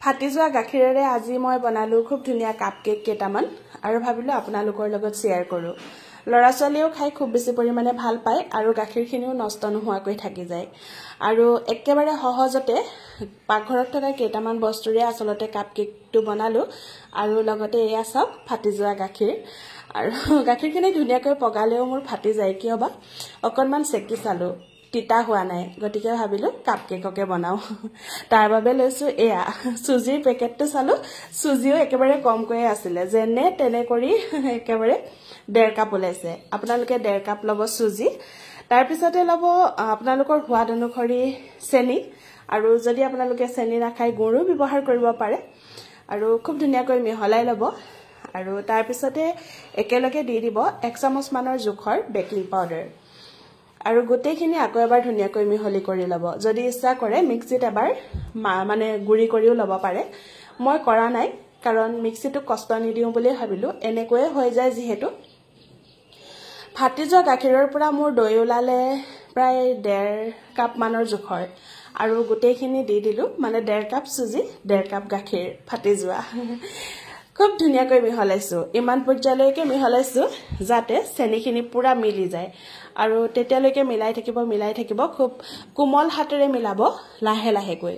ফাটি যোৱা গাখীৰেৰে আজি মই বনালো খুব ধুনীয়া কাপকেক কেইটামান আৰু ভাবিলো আপোনালোকৰ লগত শেয়াৰ কৰো। লৰা ছোৱালীও খাই খুব বেছি পৰিমাণে ভাল পায় আৰু গাখীৰখিনিও নষ্ট নোহোৱাকৈ থাকি যায়। আৰু একেবাৰে সহজতে পাকঘৰত থকা কেইটামান বস্তুৰে আসলতে কাপকেকটো বনালো আৰু লগতে এয়া চাওক ফাটি যোৱা গাখীৰ আৰু গাখীৰখিনি ধুনীয়াকৈ পগালেও মোৰ ফাটি যায় কিয় বা অকনমান চেকি চালো তিতা হোৱা নাই গতিকে ভাবিলো কাপকেককে বনাও। তাৰ বাবে লৈছো এয়া সুজিৰ পেকেটটো চালো সুজিও একেবাৰে কমকৈ আছিল যেনে তেনে কৰি একেবাৰে 1.5 কাপ ওলাইছে। আপোনালোকে 1.5 কাপ লব সুজি তাৰ পিছতে লব আপোনালোকৰ সোৱাদ অনুসৰি চেনি আৰু যদি আপোনালোকে চেনি নাখায় গুড়ো ব্যৱহাৰ কৰিব পাৰে আৰু খুব ধুনীয়াকৈ মিহলাই লব আৰু তাৰ পিছতে একেলগে দি দিব 1 চামুচ মানৰ জোখৰ বেকিং পাউডাৰ আৰু গোটেইখিনি আকৌ এবাৰ ধুনীয়াকৈ মিহলি কৰি লব। যদি ইচ্ছা কৰে মিক্সিত এবাৰ মানে গুড়ি কৰিও লব পাৰে। মই কৰা নাই কাৰণ মিক্সিটো কষ্ট নিদিও বুলি ভাবিলো এনেকৈ হৈ যায় যিহেতু। ফাটি যোৱা গাখীৰৰ পৰা মোৰ দৈ ওলালে প্ৰায় 1.5 কাপ মানৰ জোখৰ আৰু গোটেইখিনি দি দিলো মানে 1.5 কাপ সুজি 1.5 কাপ গাখীৰ ফাটি যোৱা। খুব ধুনীয়াকৈ মিহলাইছো ইমান পৰ্যায়লৈকে মিহলাইছো যাতে চেনিখিনি পুৰা মিলি যায় আৰু তেতিয়ালৈকে মিলাই থাকিব খুব কোমল হাতেৰে মিলাব লাহে লাহেকৈ।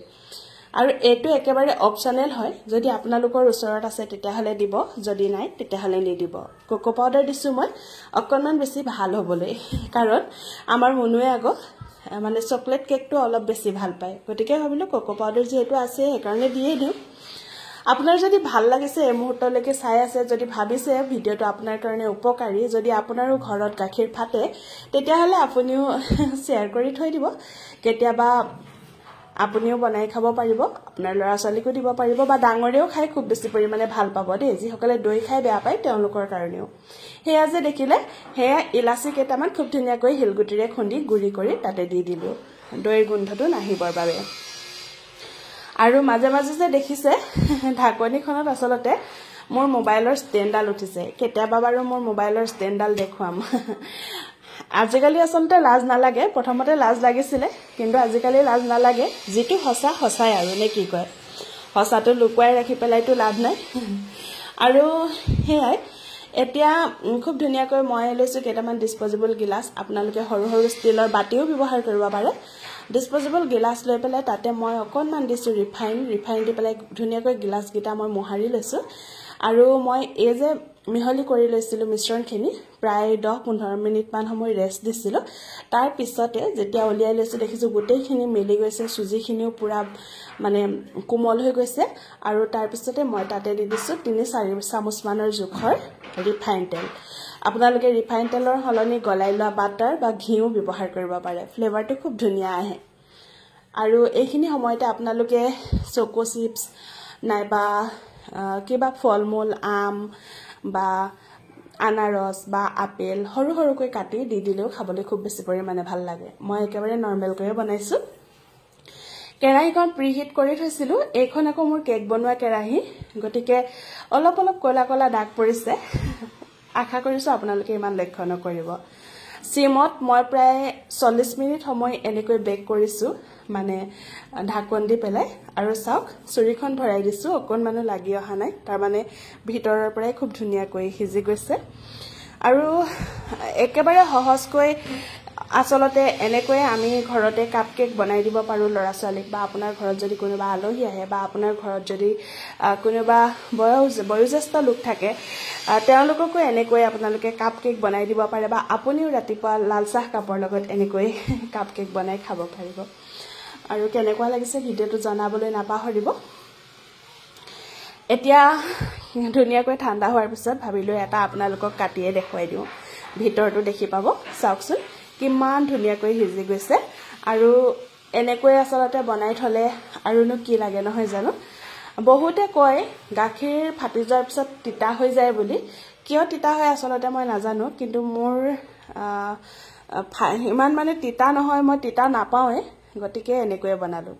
আৰু এটো একেবাৰে অপচনেল হয় যদি আপোনালোকৰ ওচৰত আছে তেতিয়াহলে দিব যদি নাই তেতিয়াহলে নিদিব। কোকো পাউডাৰ দিছো মই অকনমান বেছি ভাল হ'বলৈ কাৰণ আমাৰ মনুৱে আগো মানে চকলেট কেকটো অলপ বেছি ভাল পায় গতিকে ভাবিলো কোকো পাউডাৰ যেহেতু আছে সেইকাৰণে দিয়ে দিও। আপোনাৰ যদি ভাল লাগিছে এই মুহূৰ্তলৈকে চাই আছে যদি ভাবিছে ভিডিওটো আপোনাৰ কাৰণে উপকাৰী যদি আপোনাৰো ঘৰত গাখীৰ ফাটে তেতিয়াহলে আপুনিও শেয়াৰ কৰি থৈ দিব। কেতিয়াবা আপুনিও বনাই খাব পাৰিব আপোনাৰ লৰা ছোৱালীকো দিব পাৰিব বা ডাঙৰেও খাই খুব বেছি পৰিমাণে ভাল পাব দেই যিসকলে দৈ খাই বেয়া পায় তেওঁলোকৰ কাৰণেও। হেয়া যে দেখিলে হেয়া ইলাচি কেইটামান খুব ধুনীয়াকৈ হিলগুটিৰে খুন্দি গুড়ি কৰি তাতে দি দিলো দৈৰ গোন্ধটো নাহিবৰ বাবে। আৰু মাজে মাজে যে দেখিছে ঢাকনিখনত আসলতে মোৰ মোবাইলৰ ষ্টেণ্ডডাল উঠিছে কেতিয়াবা বাৰু মোৰ মোবাইলৰ ষ্টেণ্ডডাল দেখুৱাম। আজিকালি আসলতে লাজ নালাগে প্ৰথমতে লাজ লাগিছিলে কিন্তু আজিকালি লাজ নালাগে যেটো হসা হসাই আৰু নে কি কয় হসাটো লুকুৱাই ৰাখি পেলাইতো লাভ নাই। আৰু হেয়াই এতিয়া খুব ধুনীয়াকৈ মই লৈছো কেইটামান ডিসপোজেবল গিলাস আপোনালোকে সৰু সৰু ষ্টিলৰ বাটিও ব্যৱহাৰ কৰিব পাৰে। ডিসপোজেবল গিলাস লৈ পেলাই তাতে মই অকনমান দিছো ৰিফাইন দি পেলাই ধুনীয়াকৈ গিলাস গিটা মই মোহাৰি লৈছো আৰু মই এই যে মিহলি কৰি লৈছিলো মিশ্ৰণখিনি প্ৰায় 10-15 মিনিট মান সময় ৰেষ্ট দিছিলো। তাৰ পিছতে যেতিয়া উলিয়াই লৈছো দেখিছো গোটেইখিনি মিলি গৈছে সুজিখিনিও পুৰা মানে কোমল হৈ গৈছে আৰু তাৰ পিছতে মই তাতে দি দিছো 3-4 চামুচ মানৰ জোখৰ ৰিফাইন তেল। আপোনালোকে ৰিফাইন তেলৰ হলনি গলাই লোৱা বাটাৰ বা ঘিউ ব্যৱহাৰ কৰিব পাৰে ফ্লেভাৰটো খুব ধুনীয়া আহে। আৰু এইখিনি সময়তে আপোনালোকে চকো চিপছ নাইবা কিবা ফলমূল আম বা আনাৰস বা আপেল সৰু সৰুকৈ কাটি দি দিলেও খাবলৈ খুব বেছি পৰিমাণে ভাল লাগে। মই একেবাৰে নৰমাল কৰি বনাইছো। কেৰাহীখন প্ৰিহিট কৰি থৈছিলো এইখন আকৌ মোৰ কেক বনোৱা কেৰাহী গতিকে অলপ কলা দাগ পৰিছে আশা কৰিছো আপোনালোকে ইমান লক্ষ্য নকৰিব। সিমত মই প্ৰায় 40 মিনিট সময় এনেকৈ বেক কৰিছো মানে ঢাকন দি পেলাই আৰু চাওক চুৰিখন ভৰাই দিছো অকনমানো লাগি অহা নাই তাৰ মানে ভিতৰৰ পৰাই খুব ধুনীয়াকৈ সিজি গৈছে। আৰু একেবাৰে সহজকৈ আসলতে এনেকৈ আমি ঘৰতে কাপকেক বনাই দিব পাৰো লৰা ছোৱালীক বা আপোনাৰ ঘৰত যদি কোনোবা আলহী আহে বা আপোনাৰ ঘৰত যদি কোনোবা বয়োজ্যেষ্ঠ লোক থাকে তেওঁলোককো এনেকৈ আপোনালোকে কাপকেক বনাই দিব পাৰে বা আপুনিও ৰাতিপুৱা লাল চাহ কাপৰ লগত এনেকৈ কাপকেক বনাই খাব পাৰিব। আৰু কেনেকুৱা লাগিছে ভিডিওটো জনাবলৈ নাপাহৰিব। এতিয়া ধুনীয়াকৈ ঠাণ্ডা হোৱাৰ পিছত ভাবিলো এটা আপোনালোকক কাটিয়ে দেখুৱাই দিও ভিতৰটো দেখি পাব চাওকচোন কিমান ধুনীয়াকৈ সিজি গৈছে আৰু এনেকৈ আসলতে বনাই থলে আৰুনো কি লাগে নহয় জানো। বহুতে কয় গাখীৰ ফাটি যোৱাৰ পিছত তিতা হৈ যায় বুলি কিয় তিতা হয় আসলতে মই নাজানো কিন্তু মোৰ ইমান মানে তিতা নহয় মই তিতা নাপাওয়ে গতিকে এনেকৈ বনালো।